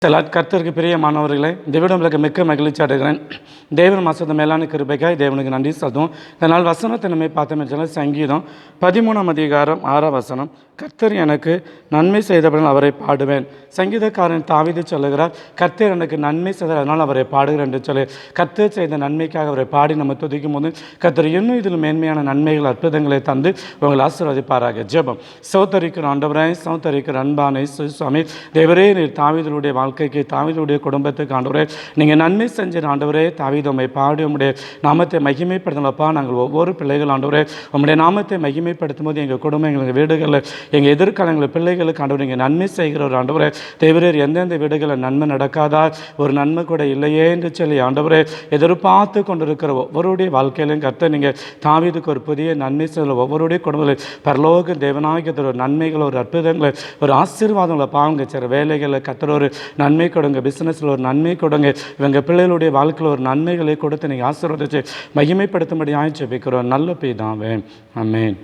கர்த்தருக்கு பிரியமானவர்களே, தேவனுக்கு மிக்க மகிழ்ச்சி அடைகிறேன். தேவன் மாசத்த மேலான கிருபைக்காய் தேவனுக்கு நன்றி சொல்லுவோம். இதனால் வசனத்தை நம்ம பார்த்தோம். சங்கீதம் 13 அதிகாரம் 6 வசனம், கர்த்தர் எனக்கு நன்மை செய்தபடியால் அவரை பாடுவேன். சங்கீதக்காரன் தாவீது சொல்லுகிறார், கர்த்தர் எனக்கு நன்மை செய்தார், அதனால் அவரை பாடுகிறேன் என்று சொல்லி கர்த்தர் செய்த நன்மைக்காக அவரை பாடி நம்ம துதிக்கும் போது கர்த்தர் இன்னும் இதில் மேன்மையான நன்மைகள் அற்புதங்களை தந்து உங்களை ஆசீர்வதிப்பாராக. ஜெபம். சௌத்தரிக்கிற ஆண்டவரே, சௌத்தரிக்கிற அன்பானை சுவாமி தேவரே, நீர் தாவீதுடைய வாழ்க்கைக்கு, தாவீதுடைய குடும்பத்துக்கு ஆண்டவரே நீங்கள் நன்மை செஞ்ச ஆண்டவரே, தாவீது உம்மை பாடி உம்முடைய நாமத்தை மகிமைப்படுத்தலப்பா. நாங்கள் ஒவ்வொரு பிள்ளைகள் ஆண்டவரே உம்முடைய நாமத்தை மகிமைப்படுத்தும் போது எங்கள் குடும்பம், எங்கள் வீடுகளில், எங்கள் எதிர்காலங்கள் பிள்ளைகளுக்கு ஆண்டவர் நீங்கள் நன்மை செய்கிற ஒரு ஆண்டவரே, தேவரே எந்தெந்த வீடுகளில் நன்மை நடக்காதா, ஒரு நன்மை கூட இல்லையே என்று சொல்லி ஆண்டவரே எதிர்பார்த்து கொண்டிருக்கிற ஒவ்வொருடைய வாழ்க்கையிலும் கர்த்தர் நீங்கள் தாவீதுக்கு ஒரு புதிய நன்மை செய்ய ஒவ்வொருடைய குடும்பத்தில் பரலோக தேவனாகிய ஒரு நன்மைகள், ஒரு அற்புதங்களை, ஒரு ஆசீர்வாதங்களை பாவங்க சார். வேலைகளில் கர்த்தர் ஒரு நன்மை கொடுங்க, பிஸ்னஸில் ஒரு நன்மை கொடுங்க, இவங்க பிள்ளைகளுடைய வாழ்க்கையில் ஒரு நன்மைகளை கொடுத்து நீங்கள் ஆசீர்வதித்து மகிமைப்படுத்தும்படியாக ஜெபிக்கிறோம் நல்ல பிதாவே. ஆமென்.